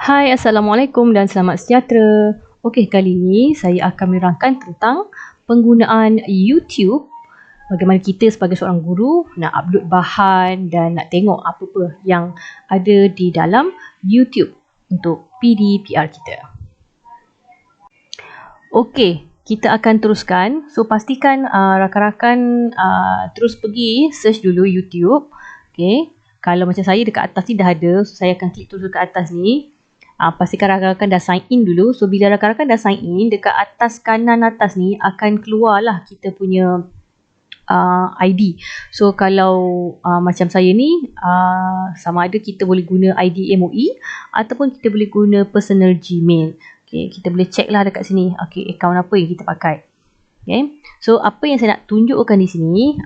Hai, Assalamualaikum dan selamat sejahtera. Okey, kali ini saya akan menerangkan tentang penggunaan YouTube. Bagaimana kita sebagai seorang guru nak upload bahan dan nak tengok apa-apa yang ada di dalam YouTube untuk PD/PR kita. Okey, kita akan teruskan. So, pastikan rakan-rakan terus pergi search dulu YouTube. Okey, kalau macam saya dekat atas ni dah ada, so saya akan klik terus dekat atas ni. Pastikan rakan-rakan dah sign in dulu. So, bila rakan-rakan dah sign in, dekat atas kanan atas ni akan keluarlah kita punya ID. So, kalau macam saya ni, sama ada kita boleh guna ID MOE ataupun kita boleh guna personal Gmail. Okay, kita boleh check lah dekat sini. Okay, account apa yang kita pakai. Okay, so apa yang saya nak tunjukkan di sini,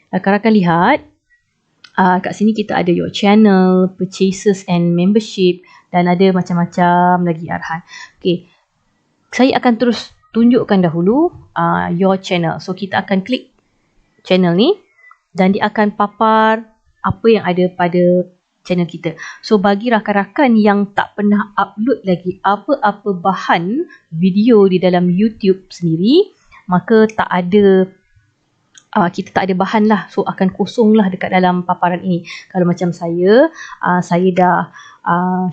rakan-rakan lihat, kat sini kita ada your channel, purchases and membership dan ada macam-macam lagi arahan. Okay, saya akan terus tunjukkan dahulu your channel. So, kita akan klik channel ni dan dia akan papar apa yang ada pada channel kita. So, bagi rakan-rakan yang tak pernah upload lagi apa-apa bahan video di dalam YouTube sendiri, maka tak ada kita tak ada bahan lah. So, akan kosong lah dekat dalam paparan ini. Kalau macam saya dah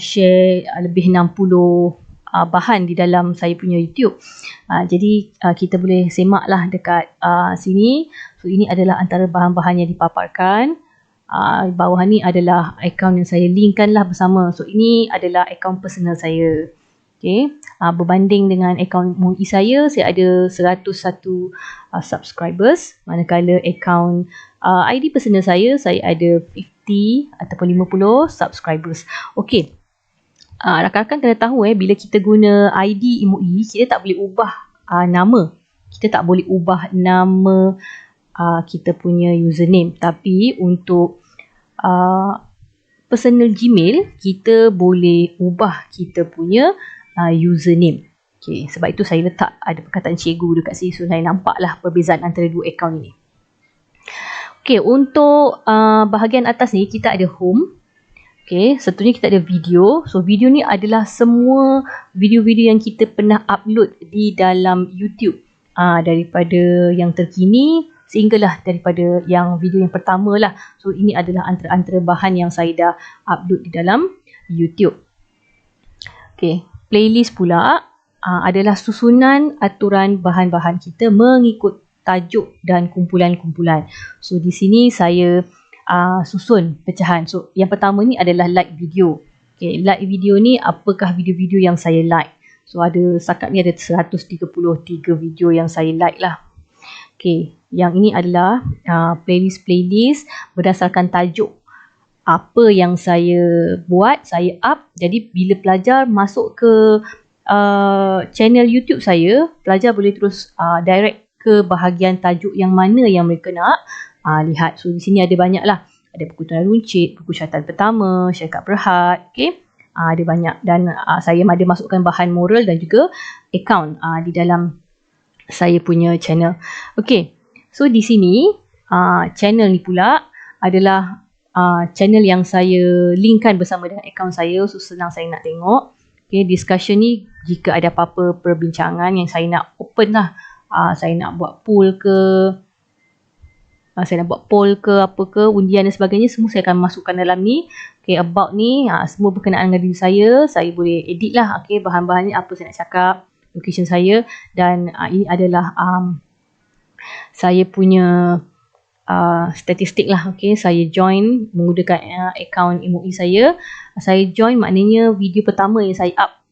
share lebih 60 bahan di dalam saya punya YouTube. Jadi, kita boleh semak lah dekat sini. So, ini adalah antara bahan-bahan yang dipaparkan. Bawah ni adalah akaun yang saya linkkan lah bersama. So, ini adalah akaun personal saya. Okay. Berbanding dengan akaun MOE saya ada 101 subscribers. Manakala akaun ID personal saya ada 50 ataupun 50 subscribers. Okay. Rakan-rakan kena tahu bila kita guna ID MOE, kita tak boleh ubah nama. Kita tak boleh ubah nama kita punya username. Tapi untuk personal Gmail, kita boleh ubah kita punya username. Okay, sebab itu saya letak ada perkataan cikgu dekat sini. So, saya nampaklah perbezaan antara dua akaun ini. Okay, untuk bahagian atas ni kita ada home. Okay, seterusnya kita ada video. So, video ni adalah semua video-video yang kita pernah upload di dalam YouTube. Daripada yang terkini sehinggalah daripada yang video yang pertama lah. So, ini adalah antara bahan yang saya dah upload di dalam YouTube. Okay, playlist pula adalah susunan aturan bahan-bahan kita mengikut tajuk dan kumpulan-kumpulan. So, di sini saya susun pecahan. So, yang pertama ni adalah like video. Okay, like video ni apakah video-video yang saya like. So, setakat ni ada 133 video yang saya like lah. Okay, yang ini adalah playlist berdasarkan tajuk. Apa yang saya buat, saya up. Jadi, bila pelajar masuk ke channel YouTube saya, pelajar boleh terus direct ke bahagian tajuk yang mana yang mereka nak lihat. So, di sini ada banyak lah. Ada buku tuan runcit, buku syaratan pertama, syarikat berhad. Okay. Ada banyak. Dan saya ada masukkan bahan moral dan juga account di dalam saya punya channel. Okay. So, di sini channel ni pula adalah channel yang saya linkkan bersama dengan akaun saya. So, senang saya nak tengok. Okay, discussion ni jika ada apa-apa perbincangan yang saya nak open lah. Saya nak buat poll ke, apa ke, undian dan sebagainya, semua saya akan masukkan dalam ni. Okay, about ni, semua berkenaan dengan diri saya. Saya boleh edit lah. Okay, bahan-bahannya apa saya nak cakap, location saya. Dan ini adalah saya punya statistik lah. Okay, saya join menggunakan akaun MOE saya. Saya join maknanya video pertama yang saya up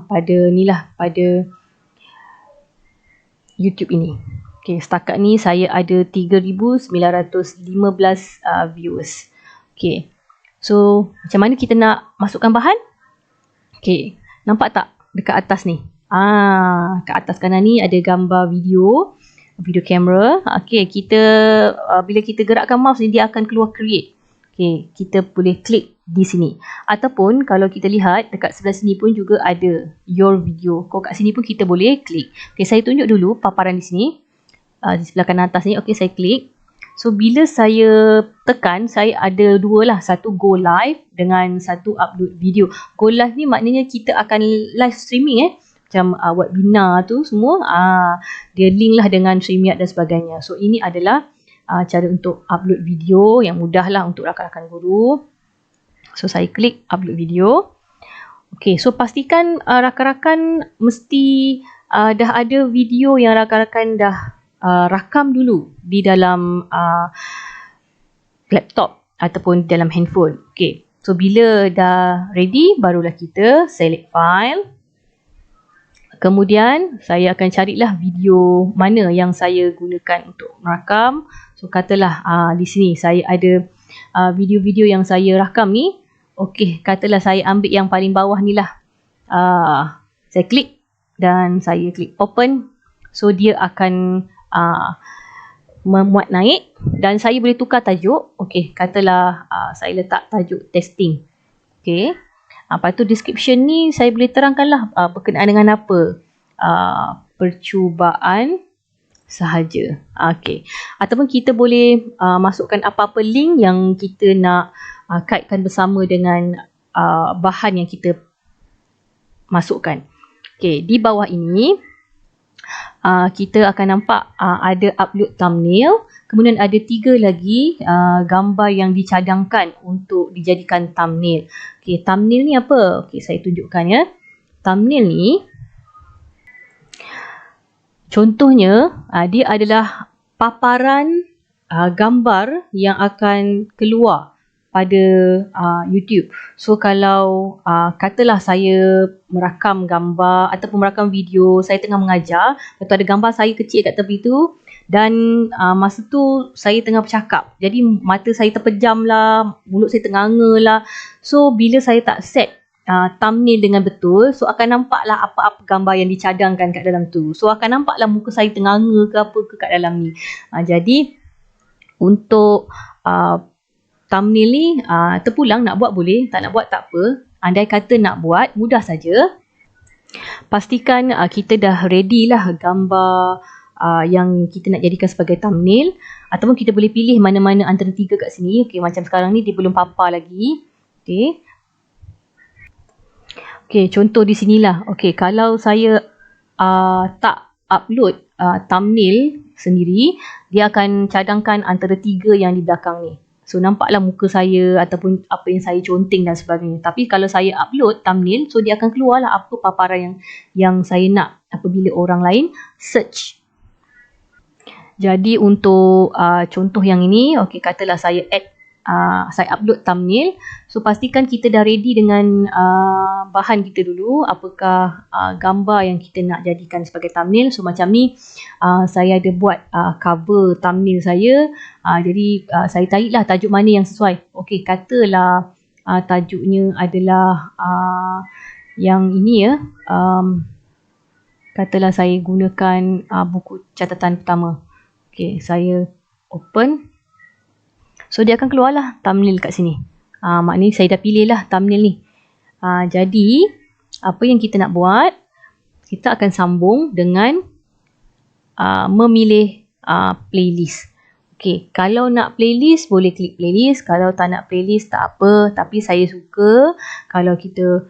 pada YouTube ini. Okay, setakat ni saya ada 3,915 viewers. Okay, so macam mana kita nak masukkan bahan? Okay, nampak tak dekat atas ni? Kat atas kanan ni ada gambar video kamera. Okay, bila kita gerakkan mouse ni, dia akan keluar create. Okay, kita boleh klik di sini. Ataupun kalau kita lihat dekat sebelah sini pun juga ada your video. Kalau kat sini pun kita boleh klik. Okay, saya tunjuk dulu paparan di sini. Di sebelah kanan atas ni. Okay, saya klik. So bila saya tekan, saya ada dua lah, satu go live dengan satu upload video. Go live ni maknanya kita akan live streaming macam webinar tu semua, dia link lah dengan StreamYard dan sebagainya. So ini adalah cara untuk upload video yang mudah lah untuk rakan-rakan guru. So saya klik upload video. Okay, so pastikan rakan-rakan mesti dah ada video yang rakan-rakan dah rakam dulu di dalam laptop ataupun dalam handphone. Okay, so bila dah ready, barulah kita select file. Kemudian saya akan carilah video mana yang saya gunakan untuk merakam. So katalah di sini saya ada video-video yang saya rakam ni. Okey, katalah saya ambil yang paling bawah ni lah. Saya klik dan saya klik open. So dia akan memuat naik dan saya boleh tukar tajuk. Okey, katalah saya letak tajuk testing. Okey. Lepas tu description ni saya boleh terangkanlah berkenaan dengan apa. Percubaan sahaja. Okey. Ataupun kita boleh masukkan apa-apa link yang kita nak kaitkan bersama dengan bahan yang kita masukkan. Okey, di bawah ini kita akan nampak ada upload thumbnail. Kemudian ada 3 lagi gambar yang dicadangkan untuk dijadikan thumbnail. Okey, thumbnail ni apa? Okey, saya tunjukkan ya. Thumbnail ni contohnya dia adalah paparan gambar yang akan keluar pada YouTube. So kalau katalah saya merakam gambar ataupun merakam video, saya tengah mengajar, lepas tu ada gambar saya kecil kat tepi tu dan masa tu saya tengah bercakap. Jadi mata saya terpejam lah, mulut saya ternganga lah. So bila saya tak set thumbnail dengan betul, so akan nampaklah apa-apa gambar yang dicadangkan kat dalam tu. So akan nampaklah muka saya ternganga ke apa ke kat dalam ni. Jadi untuk thumbnail ni terpulang nak buat boleh, tak nak buat tak apa. Andai kata nak buat, mudah saja. Pastikan kita dah ready lah gambar yang kita nak jadikan sebagai thumbnail. Ataupun kita boleh pilih mana-mana antara 3 kat sini. Okay, macam sekarang ni dia belum papar lagi. Okay. Okay, contoh di sinilah. Okay, kalau saya tak upload thumbnail sendiri, dia akan cadangkan antara 3 yang di belakang ni. So nampaklah muka saya ataupun apa yang saya conteng dan sebagainya. Tapi kalau saya upload thumbnail, so dia akan keluarlah apa paparan yang saya nak apabila orang lain search. Jadi untuk contoh yang ini, okay, katalah saya upload thumbnail. So pastikan kita dah ready dengan bahan kita dulu. Apakah gambar yang kita nak jadikan sebagai thumbnail. So macam ni saya ada buat cover thumbnail saya. Jadi saya carilah tajuk mana yang sesuai. Okey, katalah tajuknya adalah yang ini ya. Katalah saya gunakan buku catatan pertama. Okey, saya open. So dia akan keluarlah thumbnail kat sini. Maknanya saya dah pilih lah thumbnail ni. Jadi apa yang kita nak buat, kita akan sambung dengan memilih playlist. Okay, kalau nak playlist boleh klik playlist. Kalau tak nak playlist tak apa. Tapi saya suka kalau kita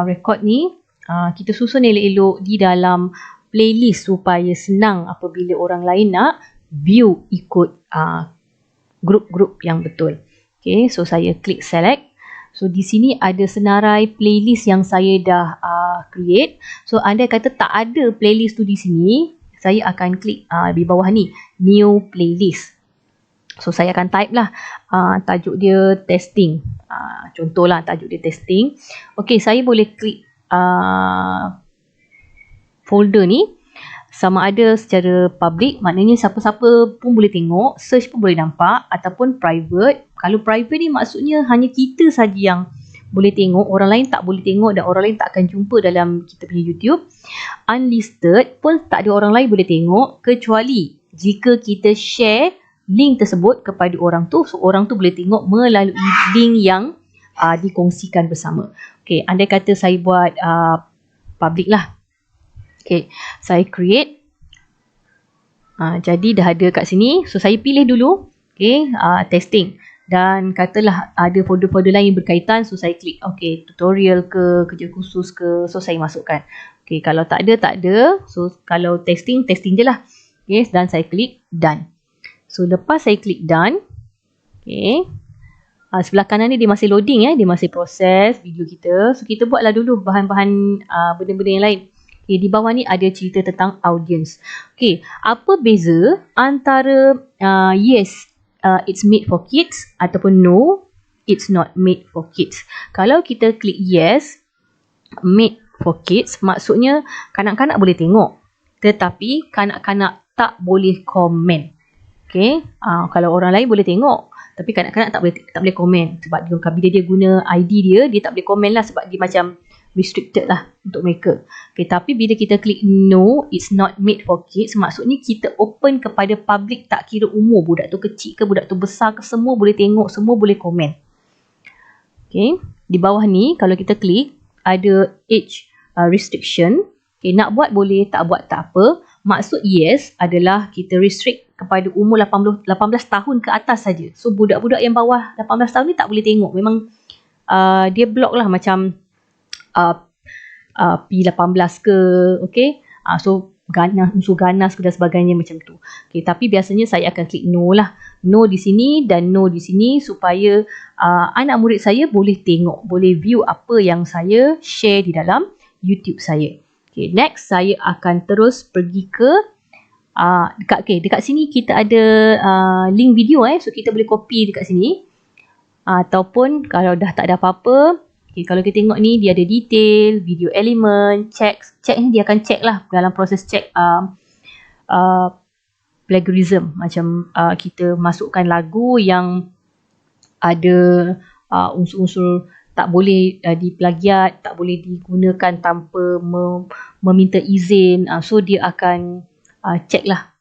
record ni, kita susun elok-elok di dalam playlist supaya senang apabila orang lain nak view ikut grup-grup yang betul. Okay, so saya klik select. So di sini ada senarai playlist yang saya dah create. So andai kata tak ada playlist tu di sini, saya akan klik di bawah ni, new playlist. So saya akan type lah tajuk dia testing. Contohlah tajuk dia testing. Okay, saya boleh klik folder ni. Sama ada secara public, maknanya siapa-siapa pun boleh tengok, search pun boleh nampak, ataupun private. Kalau private ni maksudnya hanya kita saja yang boleh tengok, orang lain tak boleh tengok dan orang lain tak akan jumpa dalam kita punya YouTube. Unlisted pun tak ada orang lain boleh tengok kecuali jika kita share link tersebut kepada orang tu, so orang tu boleh tengok melalui link yang dikongsikan bersama. Okay, andai kata saya buat public lah. Okay, saya create. Jadi dah ada kat sini. So saya pilih dulu Okay, testing. Dan katalah ada folder-folder lain yang berkaitan, so saya klik okay, tutorial ke, kerja khusus ke, so saya masukkan. Okay, kalau tak ada, so kalau testing je lah. Okay, dan saya klik done. So lepas saya klik done, okay, sebelah kanan ni dia masih loading, dia masih proses video kita. So kita buatlah dulu bahan-bahan benda-benda yang lain. Okay, di bawah ni ada cerita tentang audience. Okay, apa beza antara yes, it's made for kids ataupun no, it's not made for kids. Kalau kita klik yes, made for kids, maksudnya kanak-kanak boleh tengok, tetapi kanak-kanak tak boleh komen. Okay, kalau orang lain boleh tengok, tapi kanak-kanak tak boleh komen, sebab bila dia guna ID dia tak boleh komen lah, sebab dia macam restricted lah untuk mereka. Okay, tapi bila kita klik no, it's not made for kids, maksudnya kita open kepada public, tak kira umur, budak tu kecil ke, budak tu besar ke, semua boleh tengok, semua boleh komen. Okay, di bawah ni kalau kita klik ada age restriction. Okay, nak buat boleh, tak buat tak apa. Maksud yes adalah kita restrict kepada umur 18 tahun ke atas saja. So budak-budak yang bawah 18 tahun ni tak boleh tengok. Memang dia block lah, macam P18 ke, okay. So unsur ganas ke dan sebagainya macam tu. Okay, tapi biasanya saya akan klik no lah. No di sini dan no di sini, supaya anak murid saya boleh tengok, boleh view apa yang saya share di dalam YouTube saya. Okay, next saya akan terus pergi ke dekat sini kita ada link video, so kita boleh copy dekat sini. Ataupun kalau dah tak ada apa-apa, okay, kalau kita tengok ni dia ada detail, video element, check ni dia akan check lah dalam proses check plagiarism, macam kita masukkan lagu yang ada unsur-unsur tak boleh diplagiat, tak boleh digunakan tanpa meminta izin. So dia akan check lah.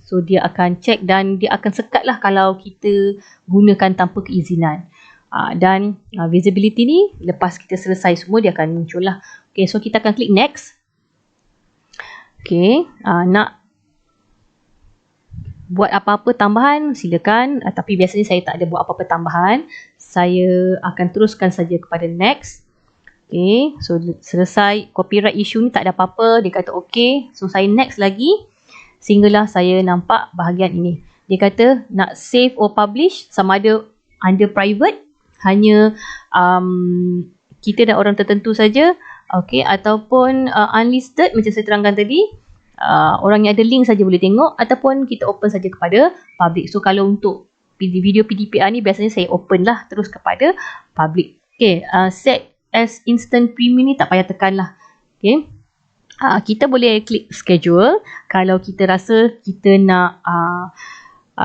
So dia akan check dan dia akan sekat lah kalau kita gunakan tanpa keizinan. Dan visibility ni lepas kita selesai semua dia akan muncul lah. Okay, so kita akan klik next. Okay, nak buat apa-apa tambahan silakan, tapi biasanya saya tak ada buat apa-apa tambahan. Saya akan teruskan saja kepada next. Okay, so selesai copyright issue ni tak ada apa-apa, dia kata okay. So saya next lagi sehinggalah saya nampak bahagian ini. Dia kata nak save or publish, sama ada under private, hanya kita dan orang tertentu saja, okay, ataupun unlisted macam saya terangkan tadi. Orang yang ada link saja boleh tengok, ataupun kita open saja kepada public. So kalau untuk video PDPR ni biasanya saya open lah terus kepada public. Okay, set as instant premium ni tak payah tekan lah. Okay, kita boleh klik schedule kalau kita rasa kita nak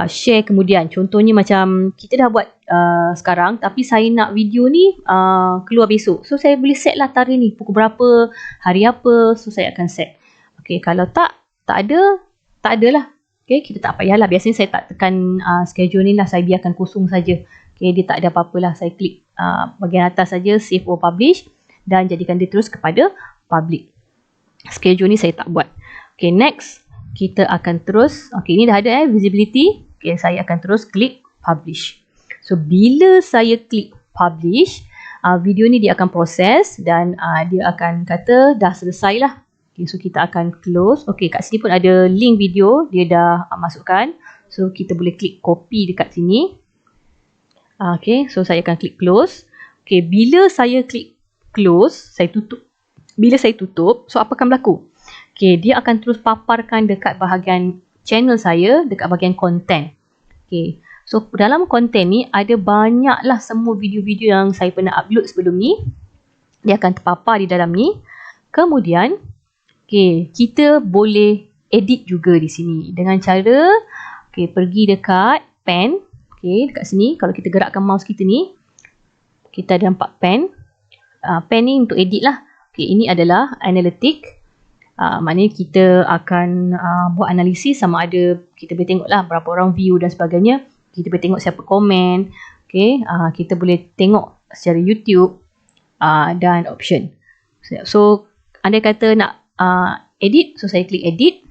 share kemudian. Contohnya macam kita dah buat sekarang, tapi saya nak video ni keluar besok. So saya boleh set lah tarikh ni, pukul berapa, hari apa. So saya akan set. Okay, kalau tak ada lah. Okay, kita tak payahlah. Biasanya saya tak tekan schedule ni lah. Saya biarkan kosong saja. Okay, dia tak ada apa-apa lah. Saya klik bahagian atas saja, save or publish, dan jadikan dia terus kepada public. Schedule ni saya tak buat. Okay, next. Kita akan terus. Okay, ni dah ada visibility. Okay, saya akan terus klik publish. So, bila saya klik publish, video ni dia akan proses dan dia akan kata dah selesai lah. Okay, so kita akan close. Okay, kat sini pun ada link video. Dia dah masukkan. So, kita boleh klik copy dekat sini. Okay, so saya akan klik close. Okay, bila saya klik close, saya tutup. Bila saya tutup, so apa akan berlaku? Okay, dia akan terus paparkan dekat bahagian channel saya, dekat bahagian content. Okay, so dalam content ni ada banyaklah semua video-video yang saya pernah upload sebelum ni. Dia akan terpapar di dalam ni. Kemudian, okay, kita boleh edit juga di sini dengan cara pergi dekat pen. Okay, dekat sini kalau kita gerakkan mouse kita ni, kita ada nampak pen. Pen ni untuk edit lah. Okay, ini adalah analytic. Maknanya kita akan buat analisis sama ada kita boleh tengok lah berapa orang view dan sebagainya. Kita boleh tengok siapa komen. Okay, kita boleh tengok secara YouTube dan option. So, anda kata nak edit, so saya klik edit.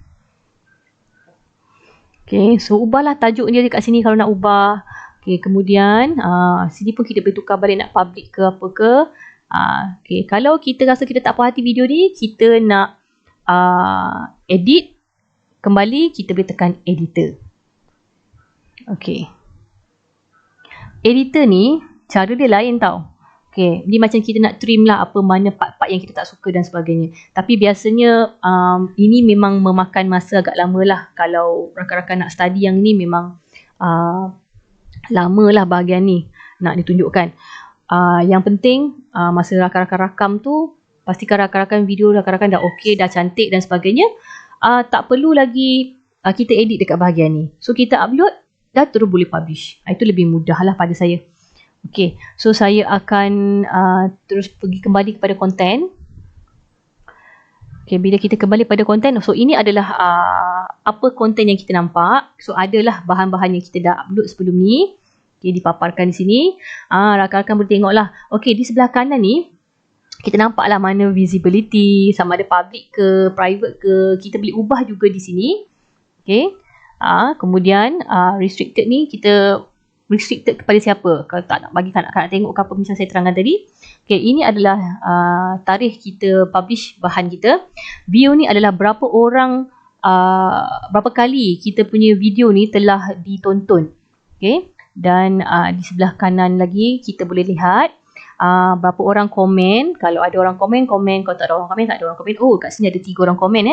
Okay, so ubahlah tajuk dia dekat sini kalau nak ubah. Okay, kemudian sini pun kita boleh tukar balik nak public ke apa ke. Okay, kalau kita rasa kita tak puas hati video ni, kita nak edit kembali, kita boleh tekan editor. Okay. Editor ni, cara dia lain tau. Okay, dia macam kita nak trim lah apa mana part-part yang kita tak suka dan sebagainya. Tapi biasanya ini memang memakan masa agak lama lah. Kalau rakan-rakan nak study yang ni memang lama lah bahagian ni nak ditunjukkan. Yang penting masa rakan-rakan rakam tu, pastikan rakan-rakan video rakan-rakan dah okey, dah cantik dan sebagainya. Tak perlu lagi kita edit dekat bahagian ni. So kita upload, dah terus boleh publish. Itu lebih mudah lah pada saya. Okay, so saya akan terus pergi kembali kepada konten. Okay, bila kita kembali pada konten, so ini adalah apa konten yang kita nampak. So adalah bahan-bahan yang kita dah upload sebelum ni. Okay, dipaparkan di sini. Rakan-rakan boleh tengok lah. Okay, di sebelah kanan ni, kita nampak lah mana visibility, sama ada public ke, private ke. Kita boleh ubah juga di sini. Okay, kemudian restricted ni, kita restricted kepada siapa? Kalau tak nak bagi kanak-kanak tengok ke apa macam saya terangkan tadi. Okay, ini adalah tarikh kita publish bahan kita. View ni adalah berapa orang, berapa kali kita punya video ni telah ditonton. Okay, dan di sebelah kanan lagi kita boleh lihat berapa orang komen. Kalau ada orang komen, komen. Kalau tak ada orang komen, tak ada orang komen. Oh, kat sini ada 3 orang komen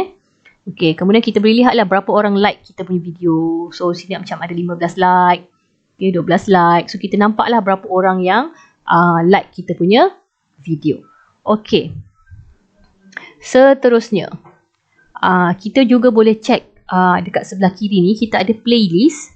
Okay, kemudian kita boleh lihat lah berapa orang like kita punya video. So sini macam ada 15 like. Okay, 12 like. So kita nampak lah berapa orang yang like kita punya video. Okay. Seterusnya, kita juga boleh check dekat sebelah kiri ni, kita ada playlist.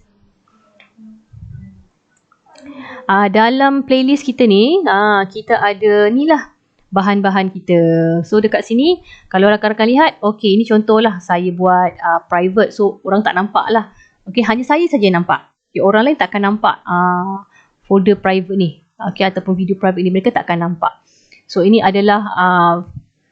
Dalam playlist kita ni, kita ada ni lah bahan-bahan kita. So dekat sini, kalau rakan-rakan lihat, okay, ini contohlah saya buat private. So orang tak nampak lah. Okay, hanya saya saja nampak. Okay, orang lain takkan nampak folder private ni. Okay, ataupun video private ni, mereka takkan nampak. So ini adalah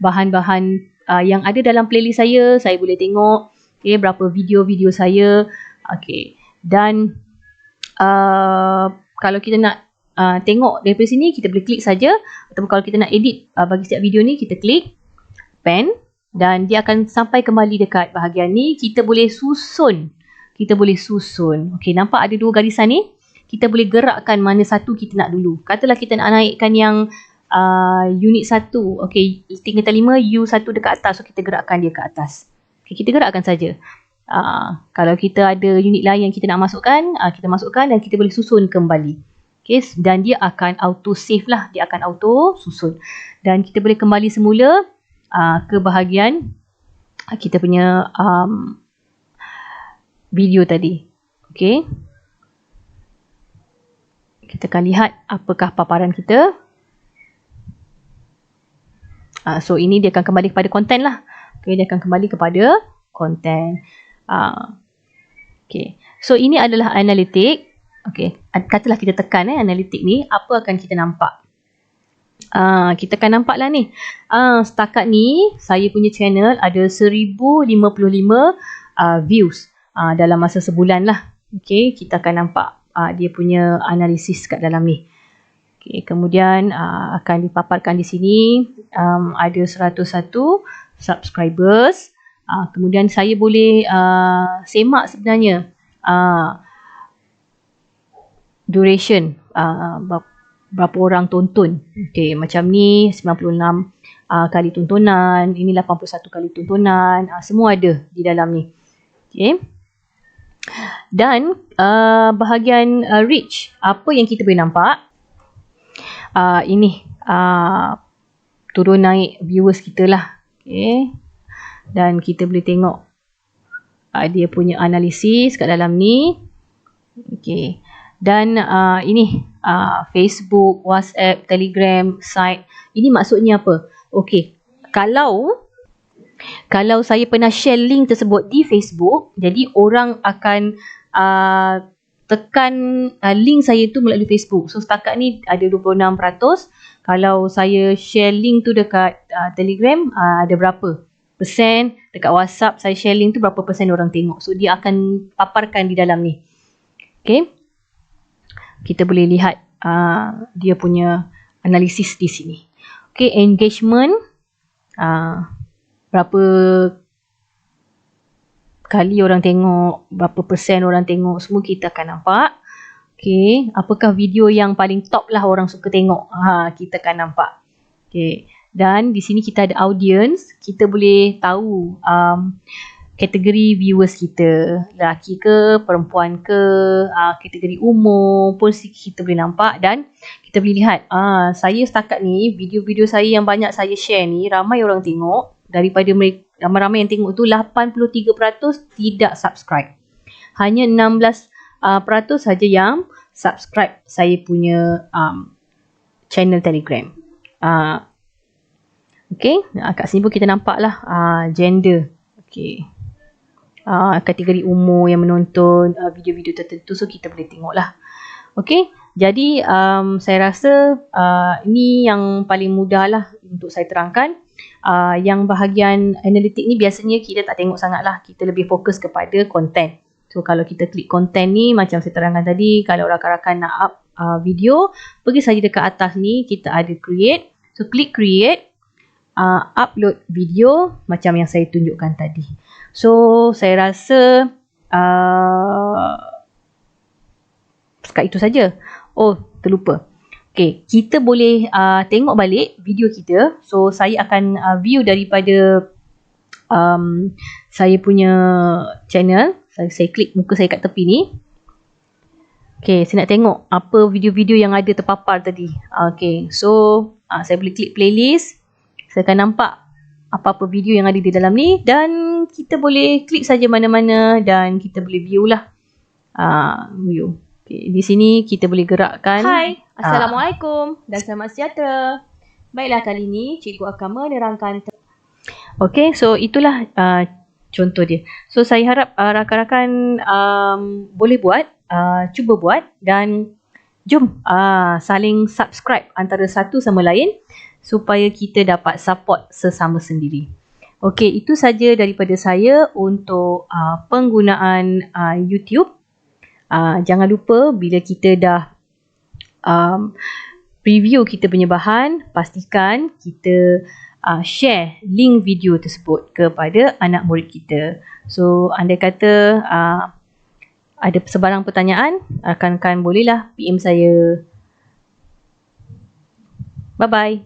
bahan-bahan yang ada dalam playlist saya. Saya boleh tengok berapa video-video saya. Okay, dan kalau kita nak tengok daripada sini, kita boleh klik saja. Ataupun kalau kita nak edit bagi setiap video ni, kita klik pen dan dia akan sampai kembali dekat bahagian ni. Kita boleh susun. Okey, nampak ada 2 garisan ni. Kita boleh gerakkan mana satu kita nak dulu. Katalah kita nak naikkan yang unit 1. Okey, tingkatan 5, U1 dekat atas. So kita gerakkan dia ke atas. Okey, kita gerakkan saja. Kalau kita ada unit lain yang kita nak masukkan, kita masukkan dan kita boleh susun kembali. Okay, dan dia akan auto save lah. Dia akan auto susun. Dan kita boleh kembali semula ke bahagian kita punya video tadi. Okay. Kita akan lihat apakah paparan kita. So ini dia akan kembali kepada konten lah. Okay, dia akan kembali kepada konten. Okay. So ini adalah analitik. Okay, katalah kita tekan analitik ni, apa akan kita nampak? Kita akan nampak lah ni. Setakat ni saya punya channel ada 1055 views dalam masa sebulan lah. Okay, kita akan nampak dia punya analisis kat dalam ni. Okay, kemudian akan dipaparkan di sini ada 101 subscribers. Kemudian saya boleh semak sebenarnya duration, berapa orang tonton. Okay, macam ni 96 kali tontonan, ini 81 kali tontonan, semua ada di dalam ni. Okay. Dan bahagian reach, apa yang kita boleh nampak, ini turun naik viewers kita lah. Okay. Dan kita boleh tengok dia punya analisis kat dalam ni. Okay. Dan ini Facebook, WhatsApp, Telegram, site. Ini maksudnya apa? Okey, kalau saya pernah share link tersebut di Facebook, jadi orang akan tekan link saya tu melalui Facebook. So setakat ni ada 26%. Kalau saya share link tu dekat Telegram, ada berapa? persen, dekat WhatsApp saya share link tu berapa persen orang tengok. So dia akan paparkan di dalam ni. Okay, kita boleh lihat dia punya analisis di sini. Okay, engagement, berapa kali orang tengok, berapa persen orang tengok, semua kita akan nampak. Okay, apakah video yang paling top lah orang suka tengok, kita akan nampak. Okay, dan di sini kita ada audience, kita boleh tahu kategori viewers kita, lelaki ke, perempuan ke, kategori umur pun kita boleh nampak. Dan kita boleh lihat, saya setakat ni, video-video saya yang banyak saya share ni, ramai orang tengok. Daripada mereka, ramai-ramai yang tengok tu 83% tidak subscribe. Hanya 16% saja yang subscribe saya punya channel Telegram. Okay, kat sini pun kita nampak lah gender. Okay, kategori umur yang menonton video-video tertentu, so kita boleh tengok lah. Okay, jadi saya rasa ini yang paling mudah lah untuk saya terangkan. Yang bahagian analitik ni biasanya kita tak tengok sangat lah, kita lebih fokus kepada konten. So kalau kita klik konten ni, macam saya terangkan tadi, kalau rakan-rakan nak up video, pergi saja dekat atas ni, kita ada create. So klik create, upload video macam yang saya tunjukkan tadi. So saya rasa sekat itu saja. Oh, terlupa. Okay, kita boleh tengok balik video kita. So saya akan view daripada saya punya channel. Saya klik muka saya kat tepi ni. Okay, saya nak tengok apa video-video yang ada terpapar tadi. Okay, so saya boleh klik playlist. Saya akan nampak apa-apa video yang ada di dalam ni. Dan kita boleh klik saja mana-mana dan kita boleh view lah. View. Okay, di sini kita boleh gerakkan. Hai, Assalamualaikum dan selamat sejahtera. Baiklah, kali ini cikgu akan menerangkan. Okay, so itulah contoh dia. So saya harap rakan-rakan boleh buat, cuba buat dan jom saling subscribe antara satu sama lain supaya kita dapat support sesama sendiri. Okay, itu saja daripada saya untuk penggunaan YouTube. Jangan lupa bila kita dah preview kita punya bahan, pastikan kita share link video tersebut kepada anak murid kita. So andai kata ada sebarang pertanyaan, rakan-rakan bolehlah PM saya. Bye bye.